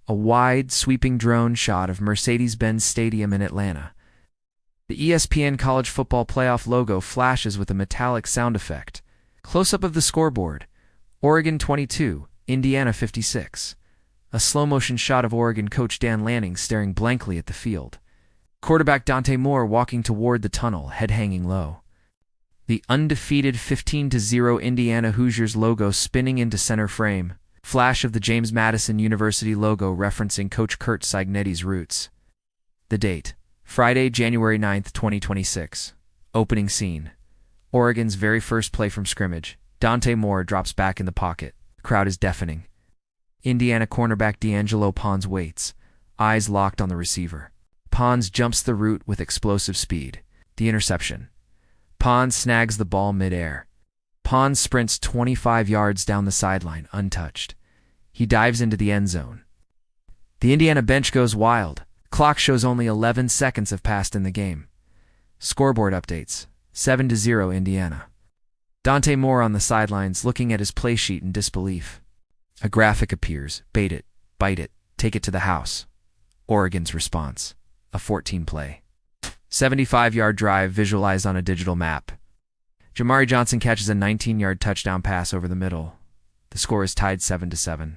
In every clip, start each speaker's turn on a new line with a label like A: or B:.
A: A wide, sweeping drone shot of Mercedes-Benz Stadium in Atlanta. The ESPN College Football Playoff logo flashes with a metallic sound effect. Close-up of the scoreboard. Oregon 22, Indiana 56. A slow-motion shot of Oregon coach Dan Lanning staring blankly at the field. Quarterback Dante Moore walking toward the tunnel, head hanging low. The undefeated 15-0 Indiana Hoosiers logo spinning into center frame. Flash of the James Madison University logo referencing Coach Curt Cignetti's roots. The date: Friday, January 9, 2026. Opening scene. Oregon's very first play from scrimmage. Dante Moore drops back in the pocket. The crowd is deafening. Indiana cornerback D'Angelo Pons waits, eyes locked on the receiver. Pons jumps the route with explosive speed. The interception. Pons snags the ball mid-air. Pons sprints 25 yards down the sideline, untouched. He dives into the end zone. The Indiana bench goes wild. Clock shows only 11 seconds have passed in the game. Scoreboard updates: 7-0 Indiana. Dante Moore on the sidelines looking at his play sheet in disbelief. A graphic appears: bait it, bite it, take it to the house. Oregon's response: a 14-play, 75-yard drive visualized on a digital map. Jamari Johnson catches a 19-yard touchdown pass over the middle. The score is tied 7-7.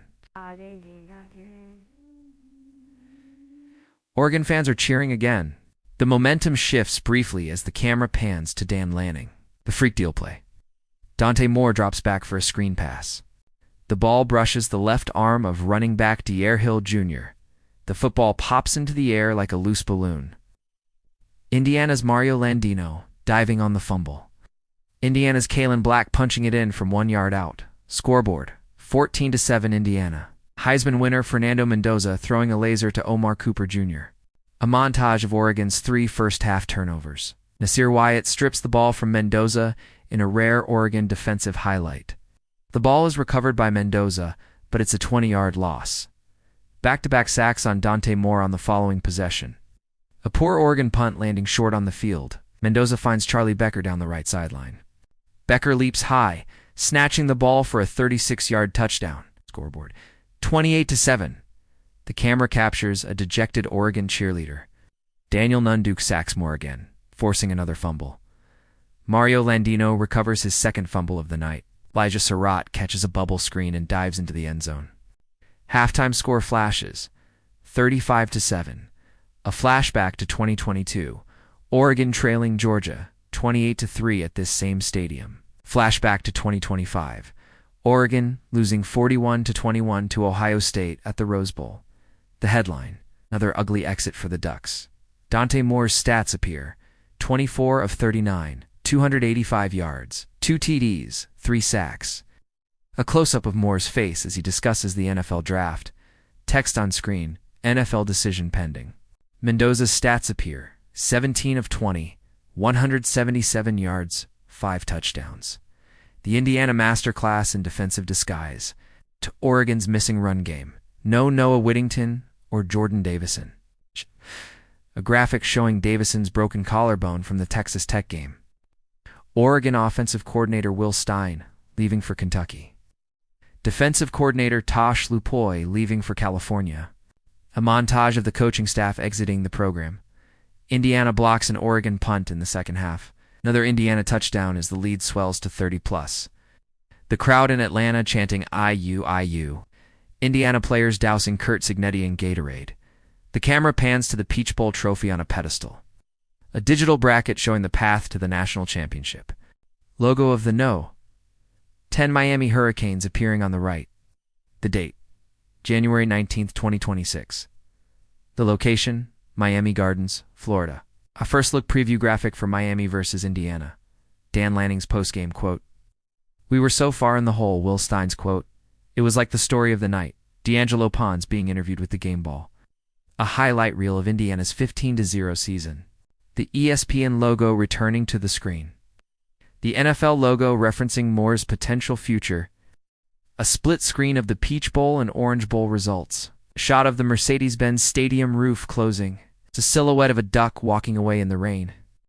A: Oregon fans are cheering again. The momentum shifts briefly as the camera pans to Dan Lanning. The freak deal play. Dante Moore drops back for a screen pass. The ball brushes the left arm of running back Dyer Hill Jr. The football pops into the air like a loose balloon. Indiana's Mario Landino diving on the fumble. Indiana's Kalen Black punching it in from 1 yard out. Scoreboard: 14-7 Indiana. Heisman winner Fernando Mendoza throwing a laser to Omar Cooper Jr. A montage of Oregon's 3 first-half turnovers. Nasir Wyatt strips the ball from Mendoza in a rare Oregon defensive highlight. The ball is recovered by Mendoza, but it's a 20-yard loss. Back-to-back sacks on Dante Moore on the following possession. A poor Oregon punt landing short on the field. Mendoza finds Charlie Becker down the right sideline. Becker leaps high, snatching the ball for a 36-yard touchdown. Scoreboard: 28-7. The camera captures a dejected Oregon cheerleader. Daniel Nunduke sacks Moore again, forcing another fumble. Mario Landino recovers his second fumble of the night. Elijah Surratt catches a bubble screen and dives into the end zone. Halftime score flashes: 35-7. A flashback to 2022. Oregon trailing Georgia 28-3 at this same stadium. Flashback to 2025. Oregon losing 41-21 to Ohio State at the Rose Bowl. The headline: another ugly exit for the Ducks. Dante Moore's stats appear: 24 of 39, 285 yards, 2 TDs, 3 sacks. A close-up of Moore's face as he discusses the NFL draft. Text on screen: NFL decision pending. Mendoza's stats appear: 17 of 20, 177 yards, 5 touchdowns. The Indiana masterclass in defensive disguise. To Oregon's missing run game: no Noah Whittington or Jordan Davison. A graphic showing Davison's broken collarbone from the Texas Tech game. Oregon offensive coordinator Will Stein leaving for Kentucky. Defensive coordinator Tosh Lupoy leaving for California. A montage of the coaching staff exiting the program. Indiana blocks an Oregon punt in the second half. Another Indiana touchdown as the lead swells to 30+. The crowd in Atlanta chanting IU, IU. Indiana players dousing Curt Cignetti in Gatorade. The camera pans to the Peach Bowl trophy on a pedestal. A digital bracket showing the path to the national championship. Logo of the No. 10 Miami Hurricanes appearing on the right. The date: January 19, 2026. The location: Miami Gardens, Florida. A first-look preview graphic for Miami versus Indiana. Dan Lanning's postgame quote. "We were so far in the hole," Will Stein's quote. "It was like the story of the night." D'Angelo Pons being interviewed with the game ball. A highlight reel of Indiana's 15-0 season. The ESPN logo returning to the screen. The NFL logo referencing Moore's potential future. A split screen of the Peach Bowl and Orange Bowl results. A shot of the Mercedes-Benz Stadium roof closing. It's a silhouette of a duck walking away in the rain.